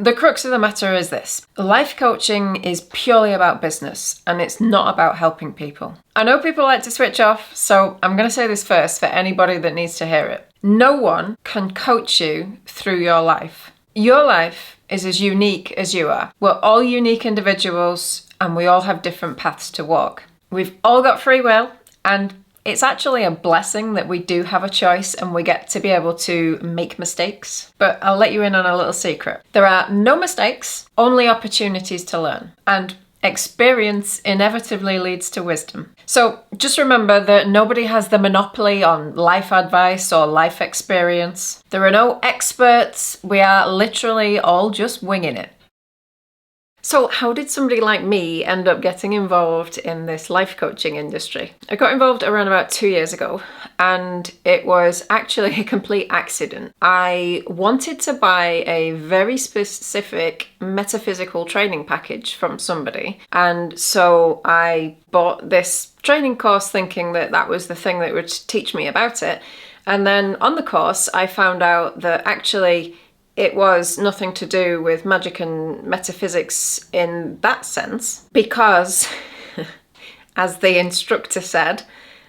The crux of the matter is this. Life coaching is purely about business and it's not about helping people. I know people like to switch off, so I'm going to say this first for anybody that needs to hear it. No one can coach you through your life. Your life is as unique as you are. We're all unique individuals and we all have different paths to walk. We've all got free will, and it's actually a blessing that we do have a choice and we get to be able to make mistakes. But I'll let you in on a little secret. There are no mistakes, only opportunities to learn. And experience inevitably leads to wisdom. So just remember that nobody has the monopoly on life advice or life experience. There are no experts. We are literally all just winging it. So how did somebody like me end up getting involved in this life coaching industry? I got involved around about 2 years ago, and it was actually a complete accident. I wanted to buy a very specific metaphysical training package from somebody, and so I bought this training course thinking that that was the thing that would teach me about it. And then on the course, I found out that actually it was nothing to do with magic and metaphysics in that sense, because, as the instructor said,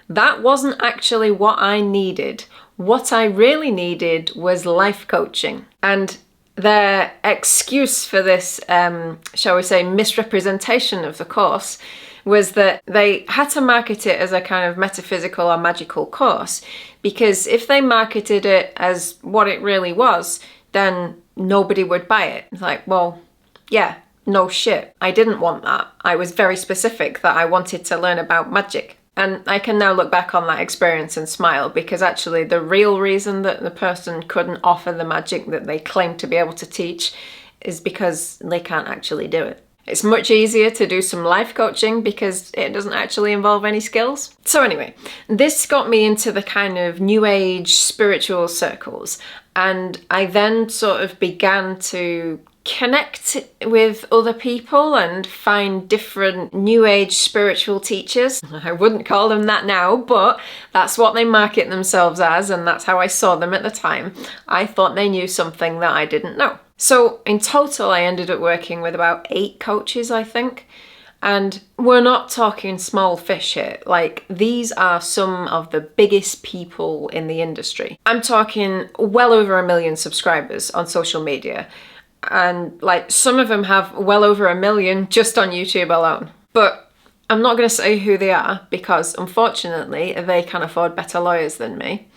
that wasn't actually what I needed. What I really needed was life coaching. And their excuse for this, shall we say, misrepresentation of the course was that they had to market it as a kind of metaphysical or magical course, because if they marketed it as what it really was, then nobody would buy it. It's like, well, yeah, no shit. I didn't want that. I was very specific that I wanted to learn about magic. And I can now look back on that experience and smile, because actually the real reason that the person couldn't offer the magic that they claimed to be able to teach is because they can't actually do it. It's much easier to do some life coaching because it doesn't actually involve any skills. So anyway, this got me into the kind of new age spiritual circles. And I then sort of began to connect with other people and find different new age spiritual teachers. I wouldn't call them that now, but that's what they market themselves as, and that's how I saw them at the time. I thought they knew something that I didn't know. So in total, I ended up working with about 8 coaches, I think. And we're not talking small fish here. Like, these are some of the biggest people in the industry. I'm talking well over 1 million subscribers on social media. And like, some of them have well over 1 million just on YouTube alone. But I'm not going to say who they are, because unfortunately they can afford better lawyers than me.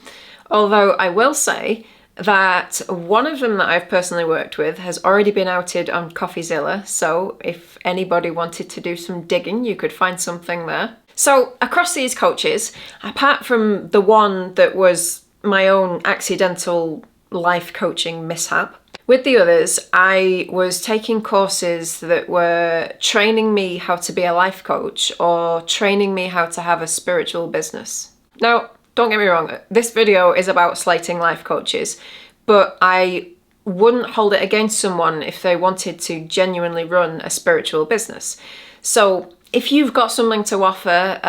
Although I will say that one of them that I've personally worked with has already been outed on CoffeeZilla, so if anybody wanted to do some digging, you could find something there. So across these coaches, apart from the one that was my own accidental life coaching mishap, with the others, I was taking courses that were training me how to be a life coach or training me how to have a spiritual business. Now, don't get me wrong, this video is about slating life coaches, but I wouldn't hold it against someone if they wanted to genuinely run a spiritual business. So if you've got something to offer,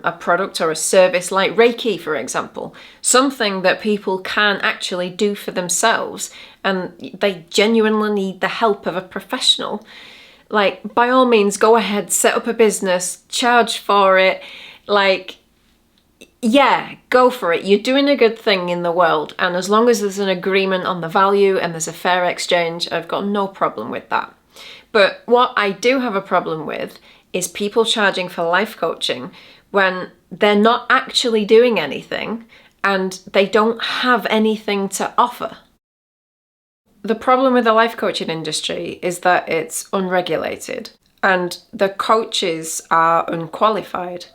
a product or a service like Reiki, for example, something that people can actually do for themselves and they genuinely need the help of a professional, like, by all means, go ahead, set up a business, charge for it, like, yeah, go for it. You're doing a good thing in the world, and as long as there's an agreement on the value and there's a fair exchange, I've got no problem with that. But what I do have a problem with is people charging for life coaching when they're not actually doing anything and they don't have anything to offer. The problem with the life coaching industry is that it's unregulated and the coaches are unqualified,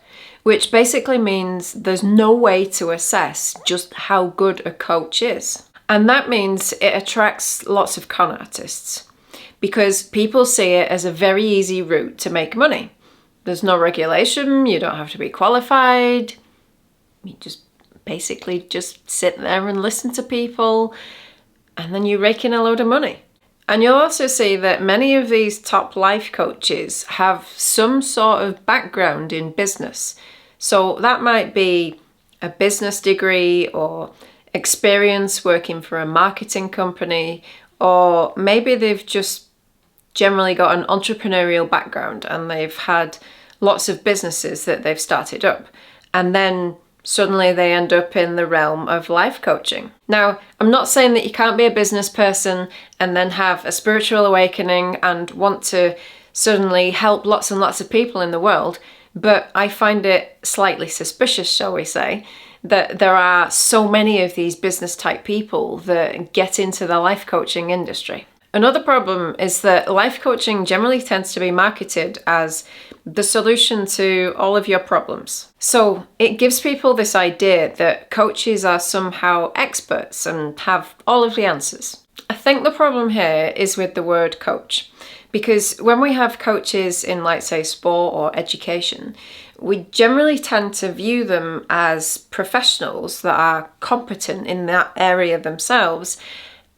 which basically means there's no way to assess just how good a coach is. And that means it attracts lots of con artists because people see it as a very easy route to make money. There's no regulation, you don't have to be qualified, you just basically just sit there and listen to people, and then you rake in a load of money. And you'll also see that many of these top life coaches have some sort of background in business. So that might be a business degree or experience working for a marketing company or maybe they've just generally got an entrepreneurial background and they've had lots of businesses that they've started up, and then suddenly they end up in the realm of life coaching. Now, I'm not saying that you can't be a business person and then have a spiritual awakening and want to suddenly help lots and lots of people in the world, but I find it slightly suspicious, shall we say, that there are so many of these business type people that get into the life coaching industry. Another problem is that life coaching generally tends to be marketed as the solution to all of your problems. So it gives people this idea that coaches are somehow experts and have all of the answers. I think the problem here is with the word coach, because when we have coaches in, like, say, sport or education, we generally tend to view them as professionals that are competent in that area themselves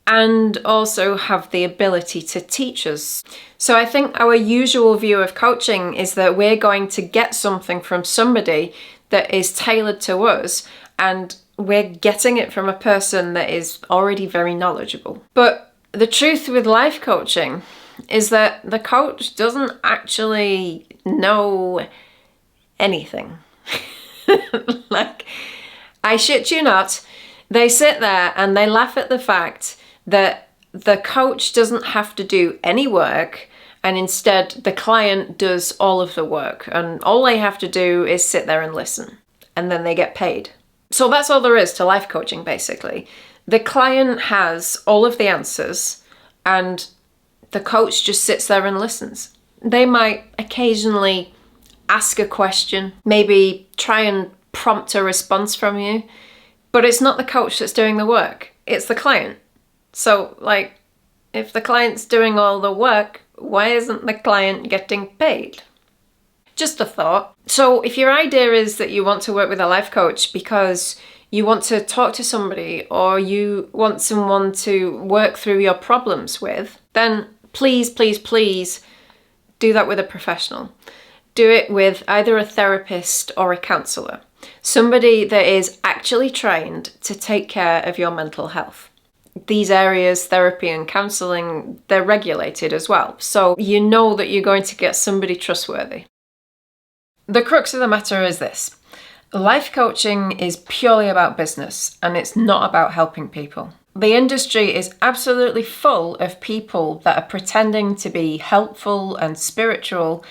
and also have the ability to teach us. So I think our usual view of coaching is that we're going to get something from somebody that is tailored to us, and we're getting it from a person that is already very knowledgeable. But the truth with life coaching is that the coach doesn't actually know anything. Like, I shit you not, they sit there and they laugh at the fact that the coach doesn't have to do any work, and instead the client does all of the work, and all they have to do is sit there and listen, and then they get paid. So that's all there is to life coaching, basically. The client has all of the answers, and the coach just sits there and listens. They might occasionally ask a question, maybe try and prompt a response from you, but it's not the coach that's doing the work, it's the client. So, like, if the client's doing all the work, why isn't the client getting paid? Just a thought. So if your idea is that you want to work with a life coach because you want to talk to somebody or you want someone to work through your problems with, then please, please, please do that with a professional. Do it with either a therapist or a counsellor. Somebody that is actually trained to take care of your mental health. These areas, therapy and counselling, they're regulated as well, so you know that you're going to get somebody trustworthy. The crux of the matter is this: life coaching is purely about business, and it's not about helping people. The industry is absolutely full of people that are pretending to be helpful and spiritual,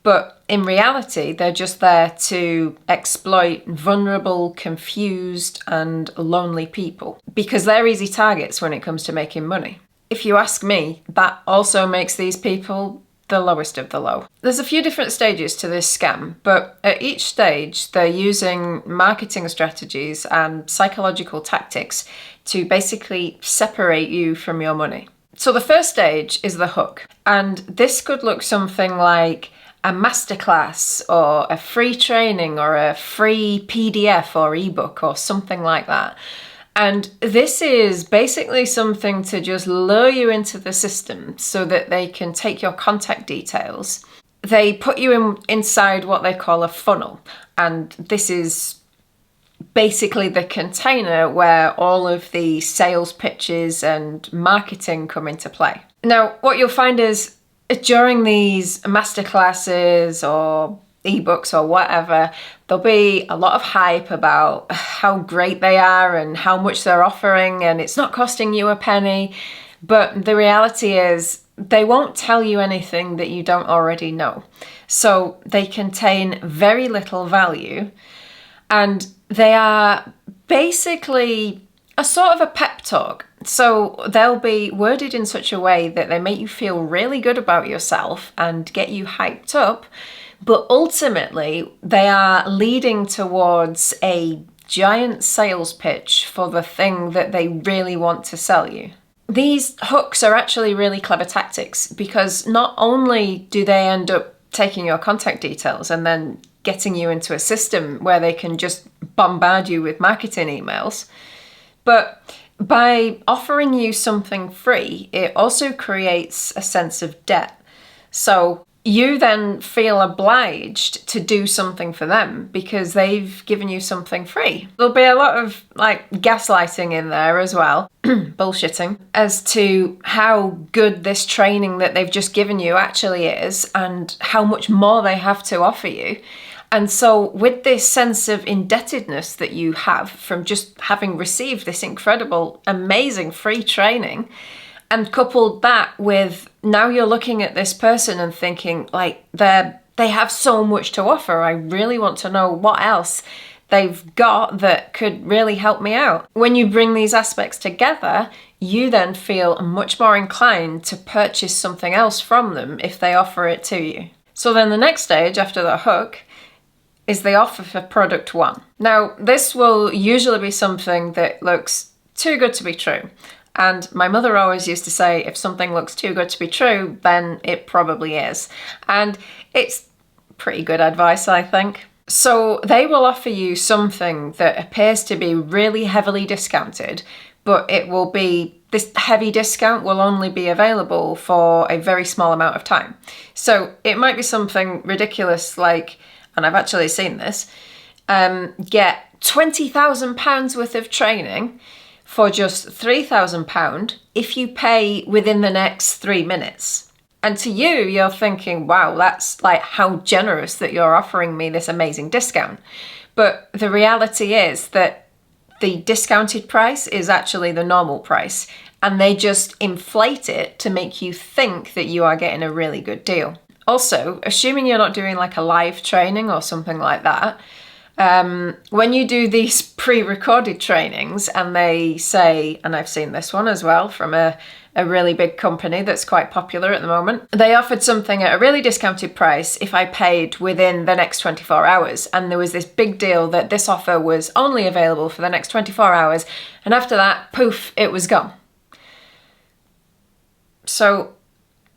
but in reality, they're just there to exploit vulnerable, confused, and lonely people because they're easy targets when it comes to making money. If you ask me, that also makes these people the lowest of the low. There's a few different stages to this scam, but at each stage, they're using marketing strategies and psychological tactics to basically separate you from your money. So the first stage is the hook, and this could look something like a masterclass or a free training or a free PDF or ebook or something like that. And this is basically something to just lure you into the system so that they can take your contact details. They put you inside what they call a funnel, and this is basically the container where all of the sales pitches and marketing come into play. Now, what you'll find is during these masterclasses or ebooks or whatever, there'll be a lot of hype about how great they are and how much they're offering, and it's not costing you a penny. But the reality is they won't tell you anything that you don't already know. So they contain very little value, and they are basically a sort of a pep talk. So they'll be worded in such a way that they make you feel really good about yourself and get you hyped up, but ultimately they are leading towards a giant sales pitch for the thing that they really want to sell you. These hooks are actually really clever tactics because not only do they end up taking your contact details and then getting you into a system where they can just bombard you with marketing emails, but by offering you something free, it also creates a sense of debt. So you then feel obliged to do something for them because they've given you something free. There'll be a lot of like gaslighting in there as well, bullshitting, as to how good this training that they've just given you actually is and how much more they have to offer you. And so with this sense of indebtedness that you have from just having received this incredible, amazing free training, and coupled that with now you're looking at this person and thinking like they have so much to offer. I really want to know what else they've got that could really help me out. When you bring these aspects together, you then feel much more inclined to purchase something else from them if they offer it to you. So then the next stage after the hook is the offer for product one. Now, this will usually be something that looks too good to be true. And my mother always used to say, if something looks too good to be true, then it probably is. And it's pretty good advice, I think. So they will offer you something that appears to be really heavily discounted, but it will be, this heavy discount will only be available for a very small amount of time. So it might be something ridiculous like, and I've actually seen this, get £20,000 worth of training for just £3,000 if you pay within the next 3 minutes. And to you, you're thinking, wow, that's like how generous that you're offering me this amazing discount. But the reality is that the discounted price is actually the normal price, and they just inflate it to make you think that you are getting a really good deal. Also, assuming you're not doing like a live training or something like that, when you do these pre-recorded trainings and they say, and I've seen this one as well from a really big company that's quite popular at the moment, they offered something at a really discounted price if I paid within the next 24 hours. And there was this big deal that this offer was only available for the next 24 hours. And after that, poof, it was gone. So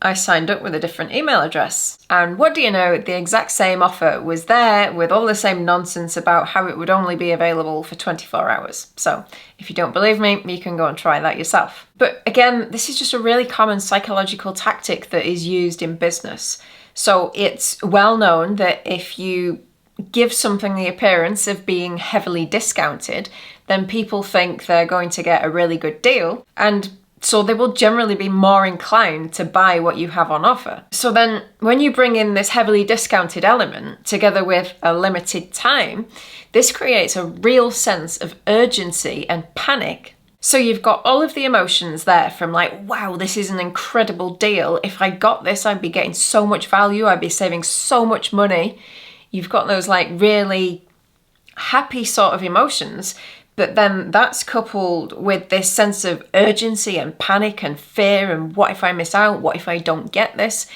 I signed up with a different email address. And what do you know, the exact same offer was there with all the same nonsense about how it would only be available for 24 hours. So if you don't believe me, you can go and try that yourself. But again, this is just a really common psychological tactic that is used in business. So it's well known that if you give something the appearance of being heavily discounted, then people think they're going to get a really good deal, and so they will generally be more inclined to buy what you have on offer. So then when you bring in this heavily discounted element together with a limited time, this creates a real sense of urgency and panic. So you've got all of the emotions there from like, wow, this is an incredible deal. If I got this, I'd be getting so much value. I'd be saving so much money. You've got those like really happy sort of emotions. But then that's coupled with this sense of urgency and panic and fear and what if I miss out? What if I don't get this?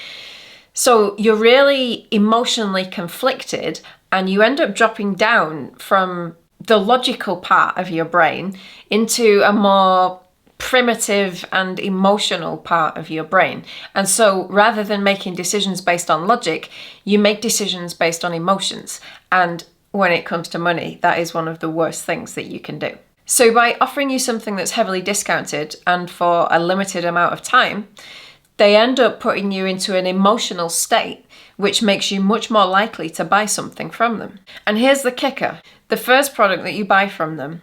So you're really emotionally conflicted, and you end up dropping down from the logical part of your brain into a more primitive and emotional part of your brain. And so rather than making decisions based on logic, you make decisions based on emotions. And when it comes to money, that is one of the worst things that you can do. So by offering you something that's heavily discounted and for a limited amount of time, they end up putting you into an emotional state, which makes you much more likely to buy something from them. And here's the kicker. The first product that you buy from them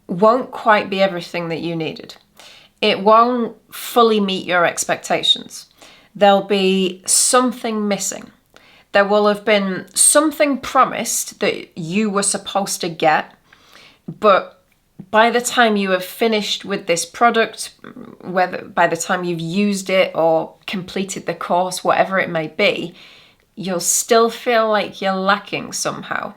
won't quite be everything that you needed. It won't fully meet your expectations. There'll be something missing. There will have been something promised that you were supposed to get, but by the time you have finished with this product, whether by the time you've used it or completed the course, whatever it may be, you'll still feel like you're lacking somehow.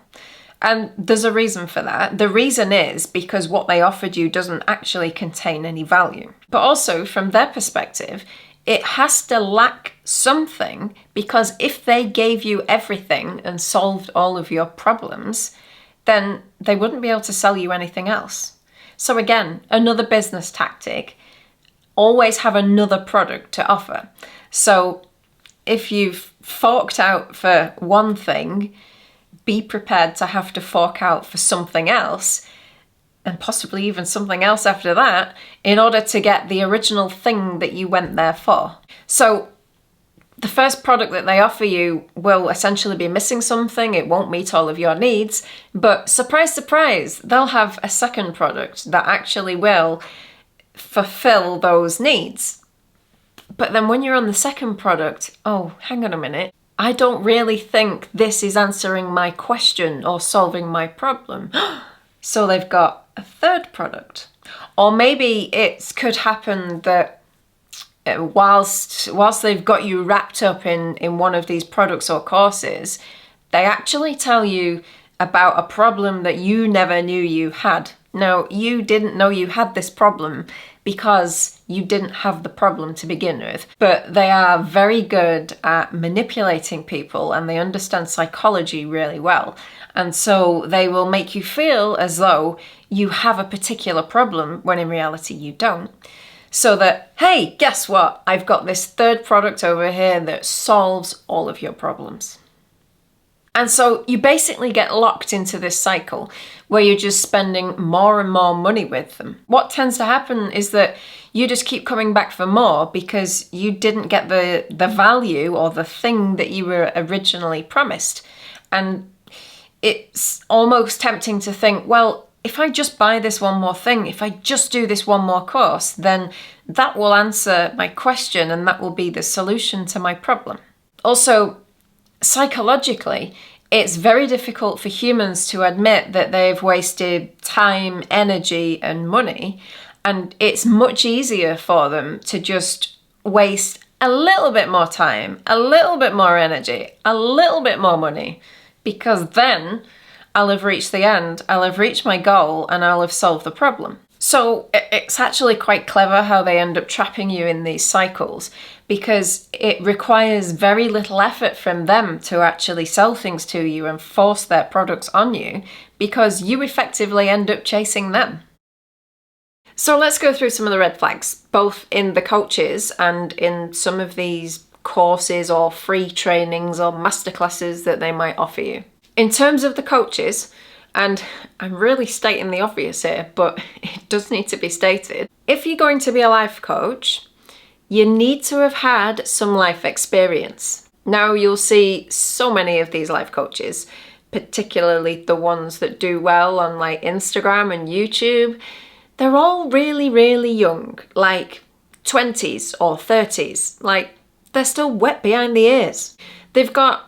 And there's a reason for that. The reason is because what they offered you doesn't actually contain any value. But also from their perspective, it has to lack something, because if they gave you everything and solved all of your problems, then they wouldn't be able to sell you anything else. So again, another business tactic, always have another product to offer. So if you've forked out for one thing, be prepared to have to fork out for something else, and possibly even something else after that, in order to get the original thing that you went there for. So The first product that they offer you will essentially be missing something, it won't meet all of your needs, but surprise, surprise, they'll have a second product that actually will fulfill those needs. But then when you're on the second product, oh, hang on a minute, I don't really think this is answering my question or solving my problem. So they've got a third product. Or maybe it could happen that whilst they've got you wrapped up in one of these products or courses, they actually tell you about a problem that you never knew you had. Now, you didn't know you had this problem because you didn't have the problem to begin with, but they are very good at manipulating people and they understand psychology really well. And so they will make you feel as though you have a particular problem when in reality you don't. So that, hey, guess what? I've got this third product over here that solves all of your problems. And so you basically get locked into this cycle where you're just spending more and more money with them. What tends to happen is that you just keep coming back for more because you didn't get the value or the thing that you were originally promised. And it's almost tempting to think, well, if I just buy this one more thing, if I just do this one more course, then that will answer my question and that will be the solution to my problem. Also, psychologically, it's very difficult for humans to admit that they've wasted time, energy, and money, and it's much easier for them to just waste a little bit more time, a little bit more energy, a little bit more money, because then I'll have reached the end, I'll have reached my goal, and I'll have solved the problem. So it's actually quite clever how they end up trapping you in these cycles, because it requires very little effort from them to actually sell things to you and force their products on you, because you effectively end up chasing them. So let's go through some of the red flags, both in the coaches and in some of these courses or free trainings or masterclasses that they might offer you. In terms of the coaches, and I'm really stating the obvious here, but it does need to be stated, if you're going to be a life coach, you need to have had some life experience. Now, you'll see so many of these life coaches, particularly the ones that do well on like Instagram and YouTube, they're all really, really young, like 20s or 30s, like they're still wet behind the ears. They've got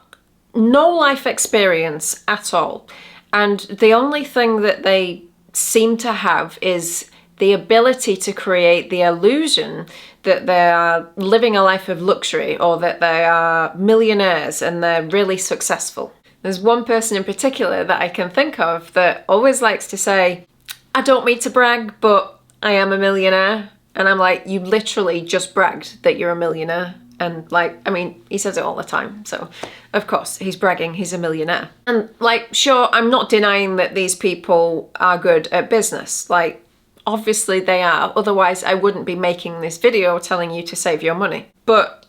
no life experience at all. And the only thing that they seem to have is the ability to create the illusion that they are living a life of luxury or that they are millionaires and they're really successful. There's one person in particular that I can think of that always likes to say, I don't mean to brag, but I am a millionaire. And I'm like, you literally just bragged that you're a millionaire. And like, I mean, he says it all the time. So of course he's bragging, he's a millionaire. And like, sure, I'm not denying that these people are good at business. Like, obviously they are. Otherwise I wouldn't be making this video telling you to save your money. But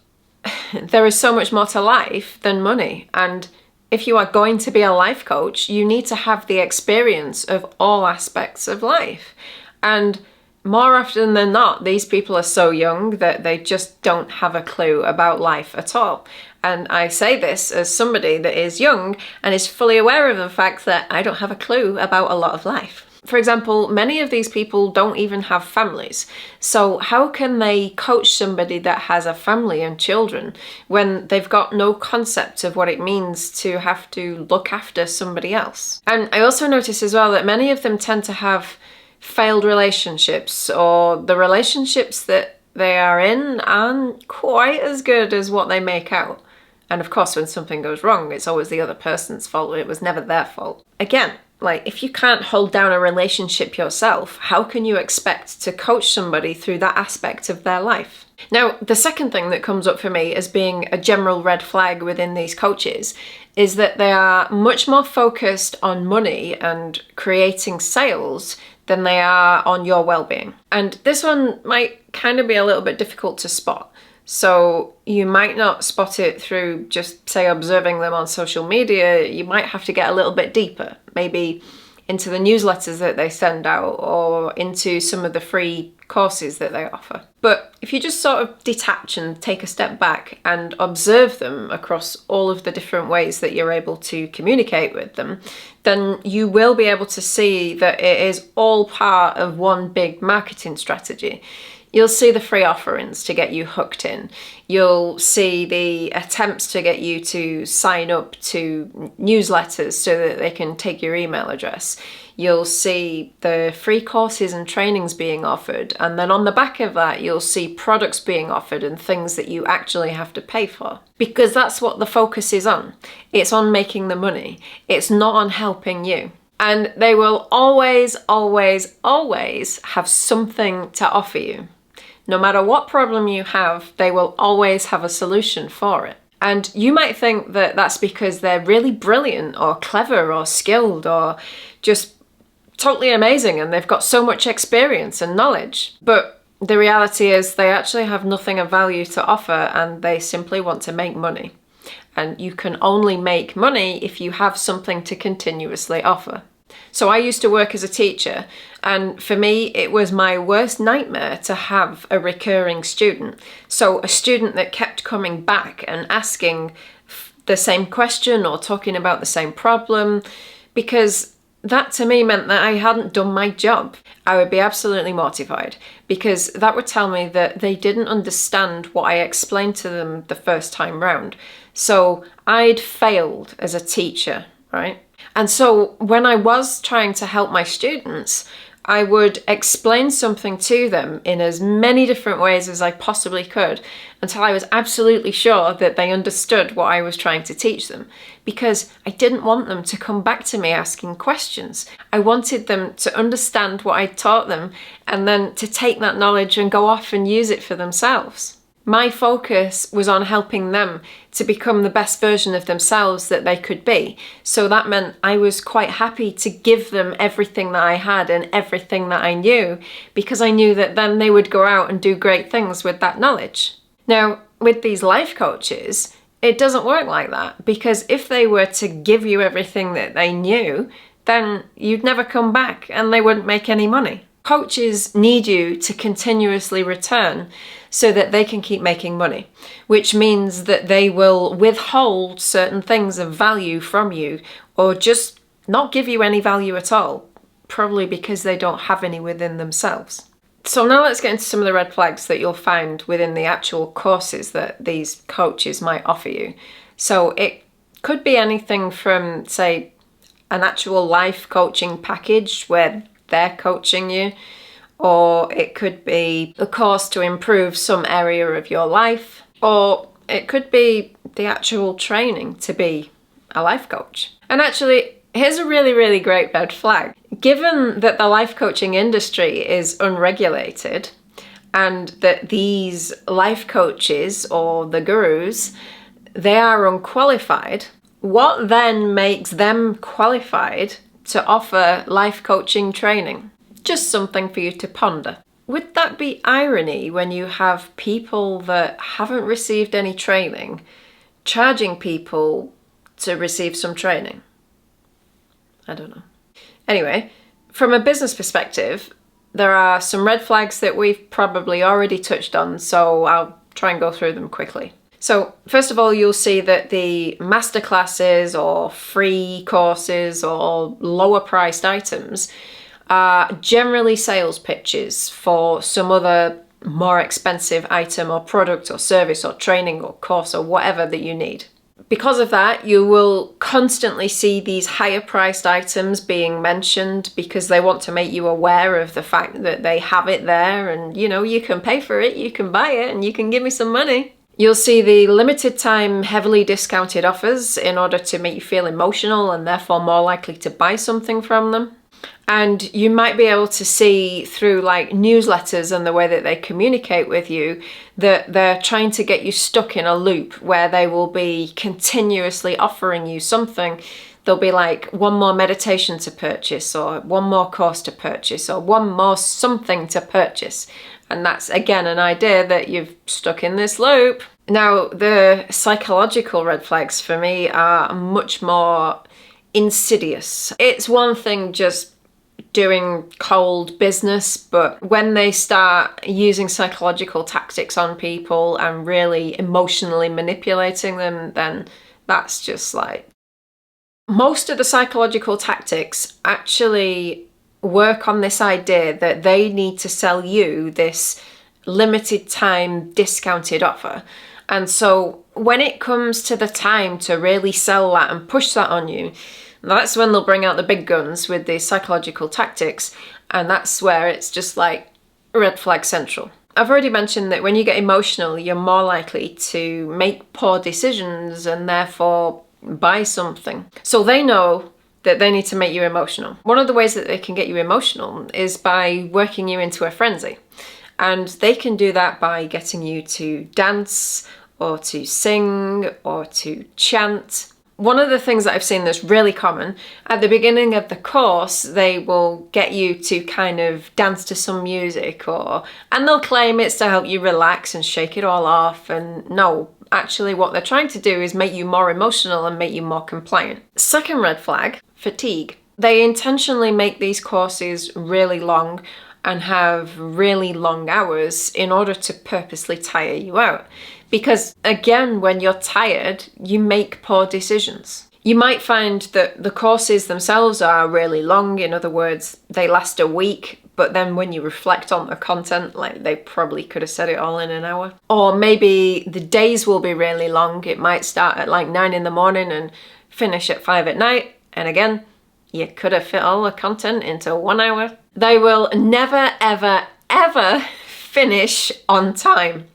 there is so much more to life than money. And if you are going to be a life coach, you need to have the experience of all aspects of life. And more often than not, these people are so young that they just don't have a clue about life at all. And I say this as somebody that is young and is fully aware of the fact that I don't have a clue about a lot of life. For example, many of these people don't even have families. So how can they coach somebody that has a family and children when they've got no concept of what it means to have to look after somebody else? And I also notice as well that many of them tend to have failed relationships, or the relationships that they are in aren't quite as good as what they make out. And of course, when something goes wrong, it's always the other person's fault. It was never their fault. Again, like, if you can't hold down a relationship yourself, how can you expect to coach somebody through that aspect of their life? Now, the second thing that comes up for me as being a general red flag within these coaches is that they are much more focused on money and creating sales than they are on your well-being. And this one might kind of be a little bit difficult to spot. So you might not spot it through just, say, observing them on social media. You might have to get a little bit deeper, maybe into the newsletters that they send out or into some of the free courses that they offer. But if you just sort of detach and take a step back and observe them across all of the different ways that you're able to communicate with them, then you will be able to see that it is all part of one big marketing strategy. You'll see the free offerings to get you hooked in. You'll see the attempts to get you to sign up to newsletters so that they can take your email address. You'll see the free courses and trainings being offered. And then on the back of that, you'll see products being offered and things that you actually have to pay for. Because that's what the focus is on. It's on making the money. It's not on helping you. And they will always, always, always have something to offer you. No matter what problem you have, they will always have a solution for it. And you might think that that's because they're really brilliant or clever or skilled or just totally amazing and they've got so much experience and knowledge. But the reality is they actually have nothing of value to offer and they simply want to make money. And you can only make money if you have something to continuously offer. So I used to work as a teacher, and for me it was my worst nightmare to have a recurring student. So a student that kept coming back and asking the same question or talking about the same problem, because that to me meant that I hadn't done my job. I would be absolutely mortified because that would tell me that they didn't understand what I explained to them the first time round. So I'd failed as a teacher, right? And so when I was trying to help my students, I would explain something to them in as many different ways as I possibly could until I was absolutely sure that they understood what I was trying to teach them. Because I didn't want them to come back to me asking questions. I wanted them to understand what I taught them and then to take that knowledge and go off and use it for themselves. My focus was on helping them to become the best version of themselves that they could be. So that meant I was quite happy to give them everything that I had and everything that I knew, because I knew that then they would go out and do great things with that knowledge. Now, with these life coaches, it doesn't work like that, because if they were to give you everything that they knew, then you'd never come back and they wouldn't make any money. Coaches need you to continuously return so that they can keep making money, which means that they will withhold certain things of value from you or just not give you any value at all, probably because they don't have any within themselves. So now let's get into some of the red flags that you'll find within the actual courses that these coaches might offer you. So it could be anything from, say, an actual life coaching package where they're coaching you, or it could be a course to improve some area of your life, or it could be the actual training to be a life coach. And actually, here's a really, really great red flag. Given that the life coaching industry is unregulated and that these life coaches or the gurus, they are unqualified, what then makes them qualified to offer life coaching training? Just something for you to ponder. Would that be irony when you have people that haven't received any training charging people to receive some training? I don't know. Anyway, from a business perspective, there are some red flags that we've probably already touched on, so I'll try and go through them quickly. So first of all, you'll see that the masterclasses or free courses or lower priced items are generally sales pitches for some other more expensive item or product or service or training or course or whatever that you need. Because of that, you will constantly see these higher priced items being mentioned because they want to make you aware of the fact that they have it there and, you know, you can pay for it, you can buy it, and you can give me some money. You'll see the limited time heavily discounted offers in order to make you feel emotional and therefore more likely to buy something from them. And you might be able to see through like newsletters and the way that they communicate with you that they're trying to get you stuck in a loop where they will be continuously offering you something. There'll be like one more meditation to purchase or one more course to purchase or one more something to purchase. And that's again an idea that you've stuck in this loop. Now, the psychological red flags for me are much more insidious. It's one thing just doing cold business, but when they start using psychological tactics on people and really emotionally manipulating them, then that's just like... Most of the psychological tactics actually work on this idea that they need to sell you this limited time discounted offer. And so when it comes to the time to really sell that and push that on you, that's when they'll bring out the big guns with the psychological tactics, and that's where it's just like red flag central. I've already mentioned that when you get emotional, you're more likely to make poor decisions and therefore buy something. So they know that they need to make you emotional. One of the ways that they can get you emotional is by working you into a frenzy. And they can do that by getting you to dance or to sing or to chant. One of the things that I've seen that's really common, at the beginning of the course, they will get you to kind of dance to some music, and they'll claim it's to help you relax and shake it all off. And no, actually what they're trying to do is make you more emotional and make you more compliant. Second red flag, fatigue. They intentionally make these courses really long and have really long hours in order to purposely tire you out. Because again, when you're tired, you make poor decisions. You might find that the courses themselves are really long. In other words, they last a week, but then when you reflect on the content, like they probably could have said it all in an hour. Or maybe the days will be really long. It might start at like 9 in the morning and finish at 5 at night. And again, you could have fit all the content into 1 hour. They will never, ever, ever finish on time.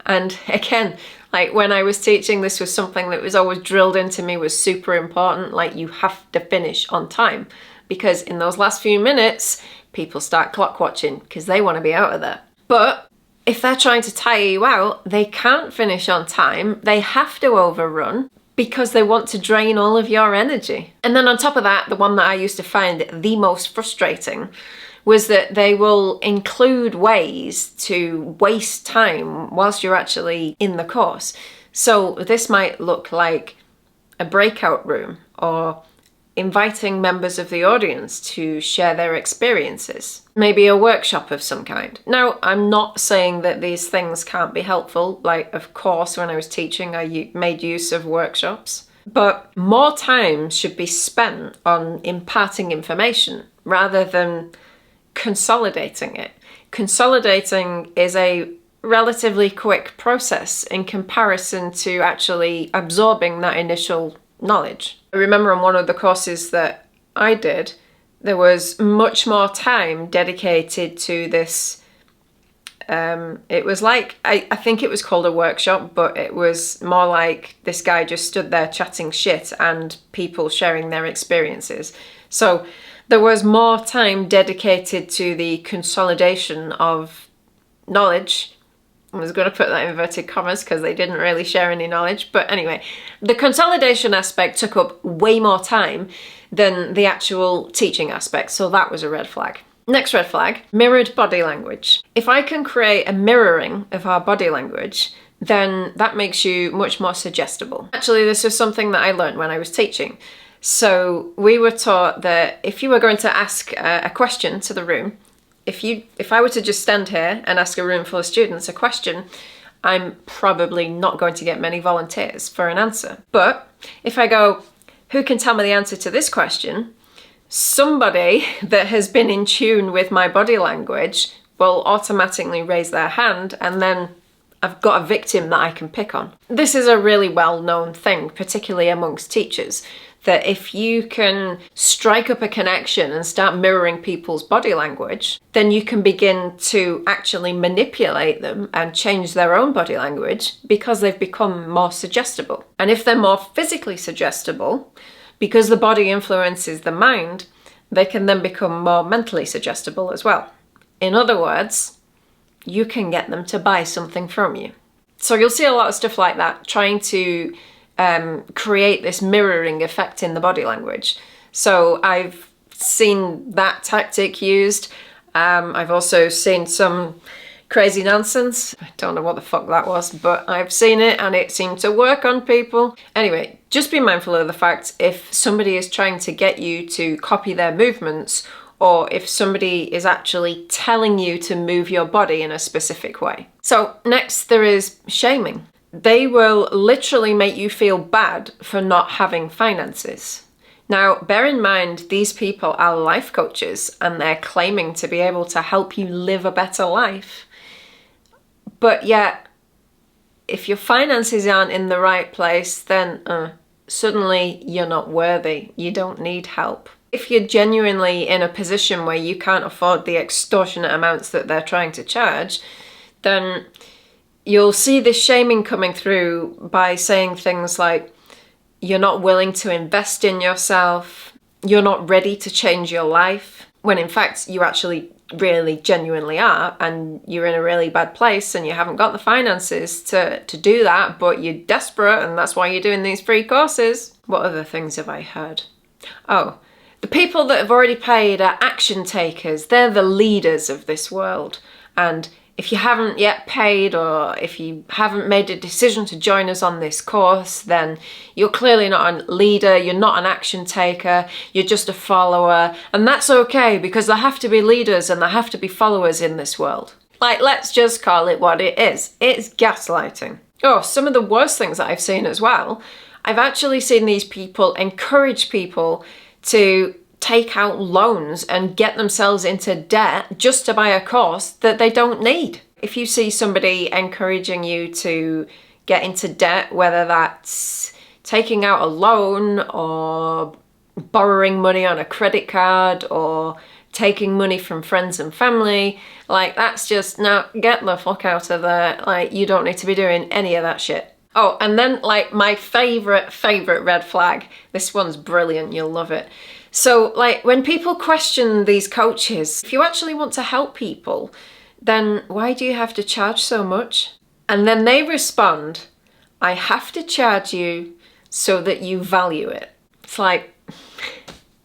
And again, like when I was teaching, this was something that was always drilled into me, was super important. Like, you have to finish on time, because in those last few minutes, people start clock watching because they want to be out of there. But if they're trying to tire you out, they can't finish on time. They have to overrun because they want to drain all of your energy. And then on top of that, the one that I used to find the most frustrating was that they will include ways to waste time whilst you're actually in the course. So this might look like a breakout room, or inviting members of the audience to share their experiences. Maybe a workshop of some kind. Now, I'm not saying that these things can't be helpful. Like, of course, when I was teaching, I made use of workshops. But more time should be spent on imparting information rather than consolidating it. Consolidating is a relatively quick process in comparison to actually absorbing that initial knowledge. I remember on one of the courses that I did, there was much more time dedicated to this. It was like, I think it was called a workshop, but it was more like this guy just stood there chatting shit and people sharing their experiences. So there was more time dedicated to the consolidation of knowledge. I was going to put that in inverted commas because they didn't really share any knowledge. But anyway, the consolidation aspect took up way more time than the actual teaching aspect. So that was a red flag. Next red flag, mirrored body language. If I can create a mirroring of our body language, then that makes you much more suggestible. Actually, this is something that I learned when I was teaching. So we were taught that if you were going to ask a question to the room, if I were to just stand here and ask a room full of students a question, I'm probably not going to get many volunteers for an answer. But if I go, who can tell me the answer to this question? Somebody that has been in tune with my body language will automatically raise their hand, and then I've got a victim that I can pick on. This is a really well-known thing, particularly amongst teachers, that if you can strike up a connection and start mirroring people's body language, then you can begin to actually manipulate them and change their own body language because they've become more suggestible. And if they're more physically suggestible, because the body influences the mind, they can then become more mentally suggestible as well. In other words, you can get them to buy something from you. So you'll see a lot of stuff like that, trying to create this mirroring effect in the body language. So I've seen that tactic used. I've also seen some crazy nonsense. I don't know what the fuck that was, but I've seen it and it seemed to work on people. Anyway, just be mindful of the fact if somebody is trying to get you to copy their movements or if somebody is actually telling you to move your body in a specific way. So next there is shaming. They will literally make you feel bad for not having finances. Now, bear in mind, these people are life coaches and they're claiming to be able to help you live a better life. But yet, if your finances aren't in the right place, then suddenly you're not worthy. You don't need help. If you're genuinely in a position where you can't afford the extortionate amounts that they're trying to charge, then you'll see this shaming coming through by saying things like, you're not willing to invest in yourself, you're not ready to change your life, when in fact you actually really genuinely are, and you're in a really bad place and you haven't got the finances to do that, but you're desperate and that's why you're doing these free courses. What other things have I heard? Oh, the people that have already paid are action takers. They're the leaders of this world. And if you haven't yet paid, or if you haven't made a decision to join us on this course, then you're clearly not a leader, you're not an action taker, you're just a follower. And that's okay, because there have to be leaders and there have to be followers in this world. Like, let's just call it what it is. It's gaslighting. Oh, some of the worst things that I've seen as well. I've actually seen these people encourage people to take out loans and get themselves into debt just to buy a course that they don't need. If you see somebody encouraging you to get into debt, whether that's taking out a loan or borrowing money on a credit card or taking money from friends and family, like, that's just, no, get the fuck out of there. Like, you don't need to be doing any of that shit. Oh, and then, like, my favorite red flag. This one's brilliant, you'll love it. So, like, when people question these coaches, if you actually want to help people, then why do you have to charge so much? And then they respond, I have to charge you so that you value it. It's like,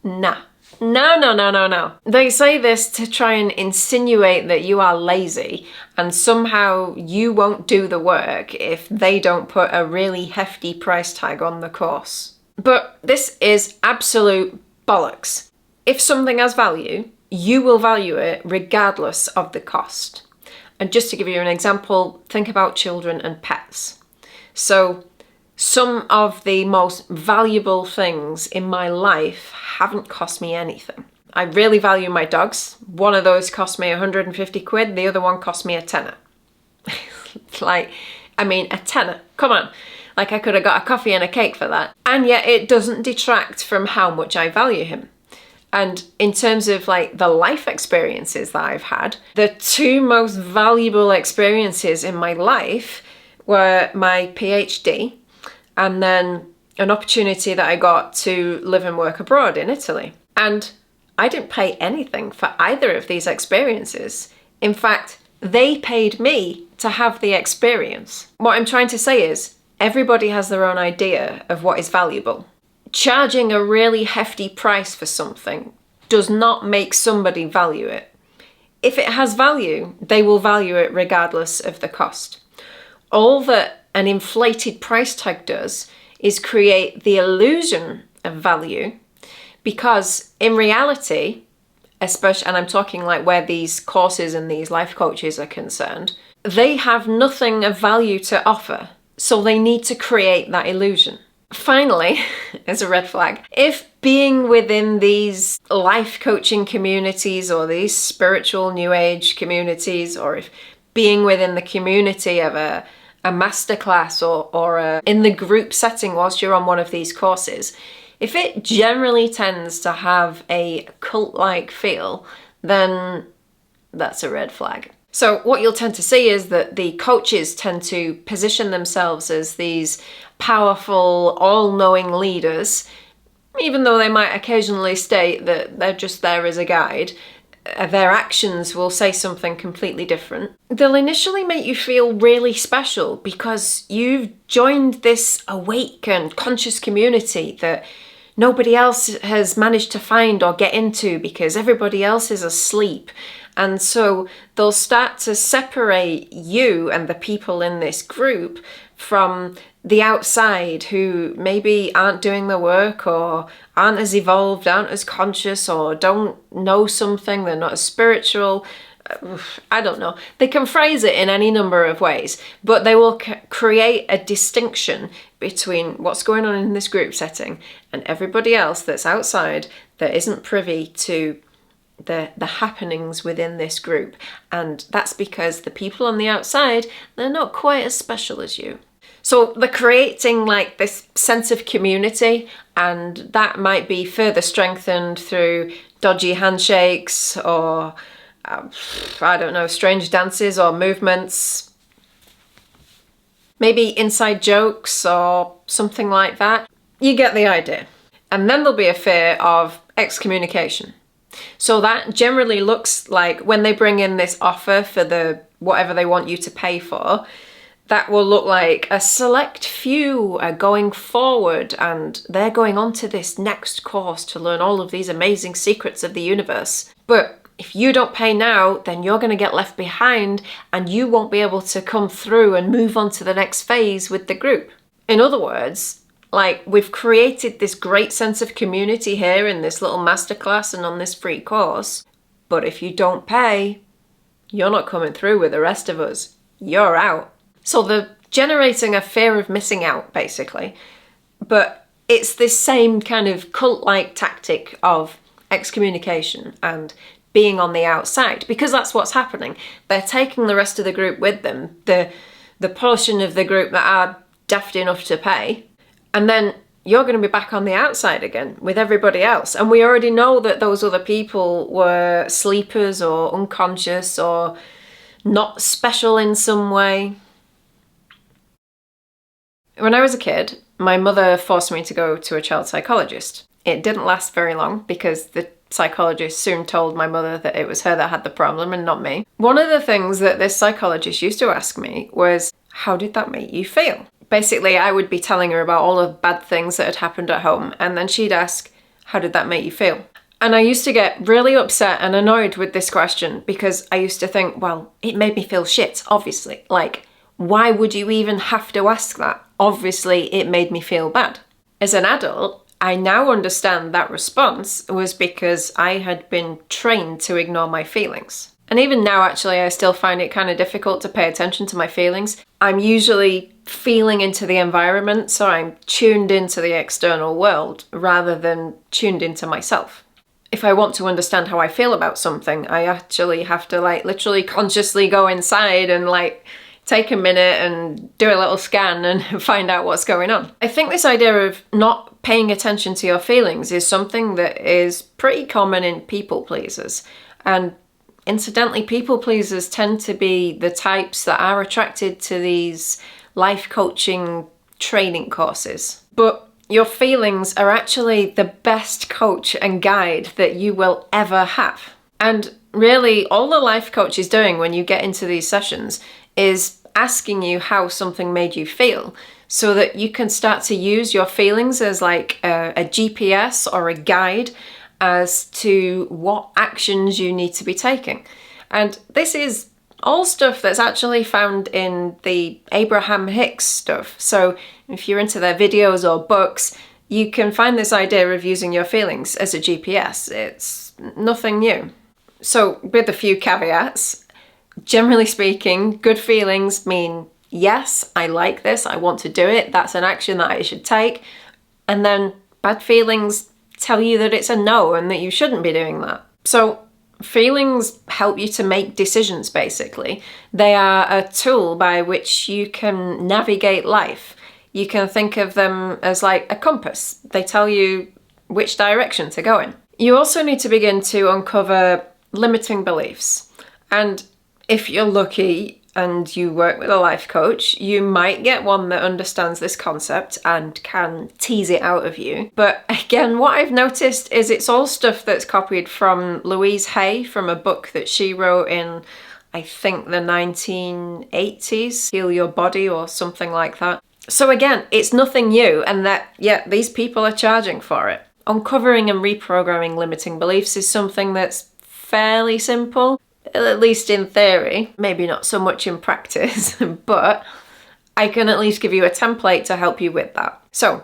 nah. No. They say this to try and insinuate that you are lazy and somehow you won't do the work if they don't put a really hefty price tag on the course. But this is absolute bollocks. If something has value, you will value it regardless of the cost. And just to give you an example, think about children and pets. So some of the most valuable things in my life haven't cost me anything. I really value my dogs. One of those cost me 150 quid, the other one cost me a tenner. A tenner, come on. Like, I could have got a coffee and a cake for that. And yet it doesn't detract from how much I value him. And in terms of, like, the life experiences that I've had, the two most valuable experiences in my life were my PhD and then an opportunity that I got to live and work abroad in Italy. And I didn't pay anything for either of these experiences. In fact, they paid me to have the experience. What I'm trying to say is, everybody has their own idea of what is valuable. Charging a really hefty price for something does not make somebody value it. If it has value, they will value it regardless of the cost. All that an inflated price tag does is create the illusion of value, because in reality, especially, and I'm talking like where these courses and these life coaches are concerned, they have nothing of value to offer. So they need to create that illusion. Finally, as a red flag, if being within these life coaching communities or these spiritual new age communities, or if being within the community of a masterclass or in the group setting whilst you're on one of these courses, if it generally tends to have a cult-like feel, then that's a red flag. So what you'll tend to see is that the coaches tend to position themselves as these powerful, all-knowing leaders, even though they might occasionally state that they're just there as a guide. Their actions will say something completely different. They'll initially make you feel really special because you've joined this awake and conscious community that nobody else has managed to find or get into because everybody else is asleep. And so they'll start to separate you and the people in this group from the outside who maybe aren't doing the work or aren't as evolved, aren't as conscious, or don't know something, they're not as spiritual. I don't know. They can phrase it in any number of ways, but they will create a distinction between what's going on in this group setting and everybody else that's outside that isn't privy to the happenings within this group. And that's because the people on the outside, they're not quite as special as you. So they're creating like this sense of community, and that might be further strengthened through dodgy handshakes or I don't know, strange dances or movements, maybe inside jokes or something like that. You get the idea. And then there'll be a fear of excommunication. So that generally looks like when they bring in this offer for the whatever they want you to pay for, that will look like a select few are going forward and they're going on to this next course to learn all of these amazing secrets of the universe. But if you don't pay now, then you're going to get left behind and you won't be able to come through and move on to the next phase with the group. In other words, like, we've created this great sense of community here in this little masterclass and on this free course, but if you don't pay, you're not coming through with the rest of us. You're out. So they're generating a fear of missing out, basically. But it's this same kind of cult-like tactic of excommunication and being on the outside, because that's what's happening. They're taking the rest of the group with them, the portion of the group that are daft enough to pay, and then you're going to be back on the outside again with everybody else. And we already know that those other people were sleepers or unconscious or not special in some way. When I was a kid, my mother forced me to go to a child psychologist. It didn't last very long because the psychologist soon told my mother that it was her that had the problem and not me. One of the things that this psychologist used to ask me was, how did that make you feel? Basically, I would be telling her about all the bad things that had happened at home, and then she'd ask, how did that make you feel? And I used to get really upset and annoyed with this question because I used to think, well, it made me feel shit, obviously. Like, why would you even have to ask that? Obviously, it made me feel bad. As an adult, I now understand that response was because I had been trained to ignore my feelings. And even now, actually, I still find it kind of difficult to pay attention to my feelings. I'm usually feeling into the environment, so I'm tuned into the external world rather than tuned into myself. If I want to understand how I feel about something, I actually have to literally consciously go inside and take a minute and do a little scan and find out what's going on. I think this idea of not paying attention to your feelings is something that is pretty common in people pleasers. And incidentally, people pleasers tend to be the types that are attracted to these life coaching training courses. But your feelings are actually the best coach and guide that you will ever have. And really, all the life coach is doing when you get into these sessions is asking you how something made you feel so that you can start to use your feelings as like a GPS or a guide as to what actions you need to be taking. And this is all stuff that's actually found in the Abraham Hicks stuff. So if you're into their videos or books, you can find this idea of using your feelings as a GPS. It's nothing new. So with a few caveats, generally speaking, good feelings mean, yes, I like this, I want to do it, that's an action that I should take. And then bad feelings tell you that it's a no and that you shouldn't be doing that. So feelings help you to make decisions, basically. They are a tool by which you can navigate life. You can think of them as like a compass. They tell you which direction to go in. You also need to begin to uncover limiting beliefs. And if you're lucky and you work with a life coach, you might get one that understands this concept and can tease it out of you. But again, what I've noticed is it's all stuff that's copied from Louise Hay from a book that she wrote in, I think, the 1980s, Heal Your Body or something like that. So again, it's nothing new, and that, yeah, these people are charging for it. Uncovering and reprogramming limiting beliefs is something that's fairly simple. At least in theory, maybe not so much in practice, but I can at least give you a template to help you with that. So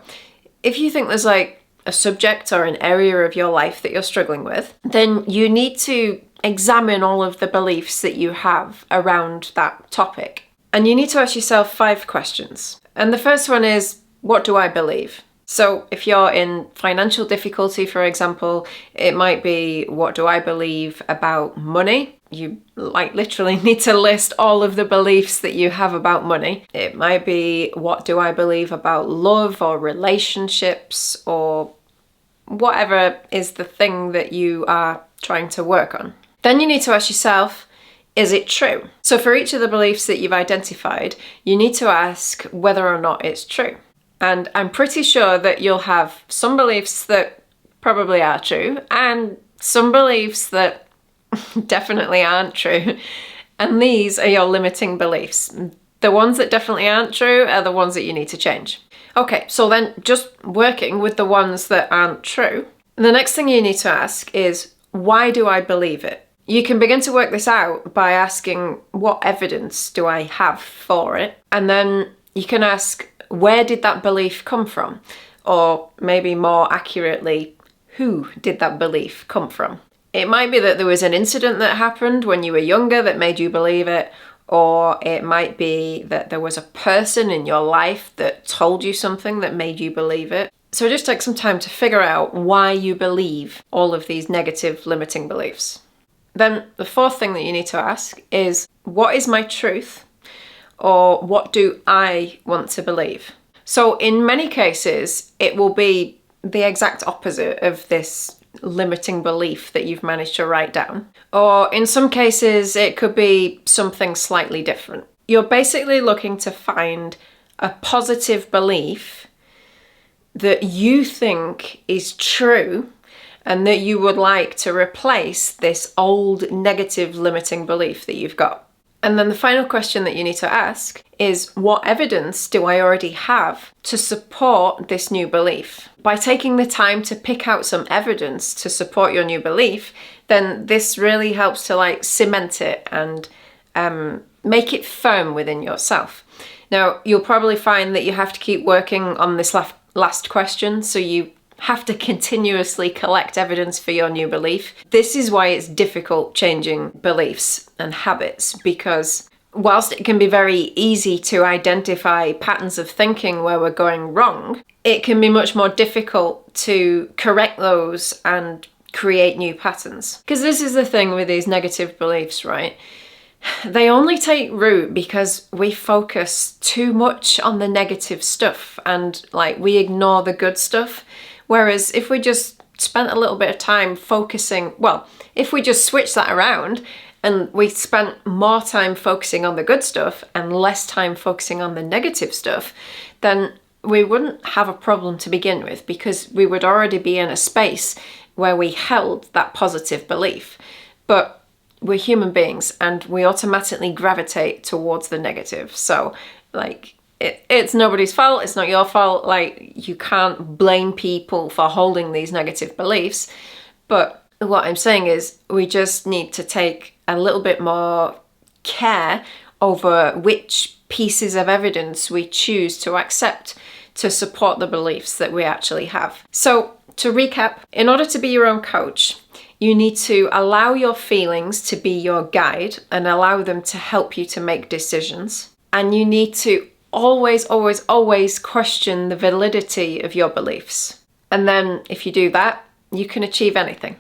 if you think there's like a subject or an area of your life that you're struggling with, then you need to examine all of the beliefs that you have around that topic. And you need to ask yourself 5 questions. And the first one is, what do I believe? So if you're in financial difficulty, for example, it might be, what do I believe about money? You like literally need to list all of the beliefs that you have about money. It might be, what do I believe about love or relationships, or whatever is the thing that you are trying to work on. Then you need to ask yourself, is it true? So for each of the beliefs that you've identified, you need to ask whether or not it's true. And I'm pretty sure that you'll have some beliefs that probably are true and some beliefs that definitely aren't true. And these are your limiting beliefs. The ones that definitely aren't true are the ones that you need to change. Okay, so then just working with the ones that aren't true, the next thing you need to ask is, why do I believe it? You can begin to work this out by asking, what evidence do I have for it? And then you can ask, where did that belief come from? Or maybe more accurately, who did that belief come from? It might be that there was an incident that happened when you were younger that made you believe it, or it might be that there was a person in your life that told you something that made you believe it. So just take some time to figure out why you believe all of these negative limiting beliefs. Then the 4th thing that you need to ask is, what is my truth? Or what do I want to believe? So in many cases, it will be the exact opposite of this limiting belief that you've managed to write down. Or in some cases, it could be something slightly different. You're basically looking to find a positive belief that you think is true and that you would like to replace this old negative limiting belief that you've got. And then the final question that you need to ask is, what evidence do I already have to support this new belief? By taking the time to pick out some evidence to support your new belief, then this really helps to like cement it and make it firm within yourself. Now, you'll probably find that you have to keep working on this last question, so you have to continuously collect evidence for your new belief. This is why it's difficult changing beliefs and habits, because whilst it can be very easy to identify patterns of thinking where we're going wrong, it can be much more difficult to correct those and create new patterns. Because this is the thing with these negative beliefs, right? They only take root because we focus too much on the negative stuff and like we ignore the good stuff. Whereas if we just spent a little bit of time focusing, if we just switch that around and we spent more time focusing on the good stuff and less time focusing on the negative stuff, then we wouldn't have a problem to begin with, because we would already be in a space where we held that positive belief. But we're human beings and we automatically gravitate towards the negative. So it's nobody's fault. It's not your fault. Like, you can't blame people for holding these negative beliefs. But what I'm saying is we just need to take a little bit more care over which pieces of evidence we choose to accept to support the beliefs that we actually have. So to recap, in order to be your own coach, you need to allow your feelings to be your guide and allow them to help you to make decisions. And you need to always, always, always question the validity of your beliefs. And then if you do that, you can achieve anything.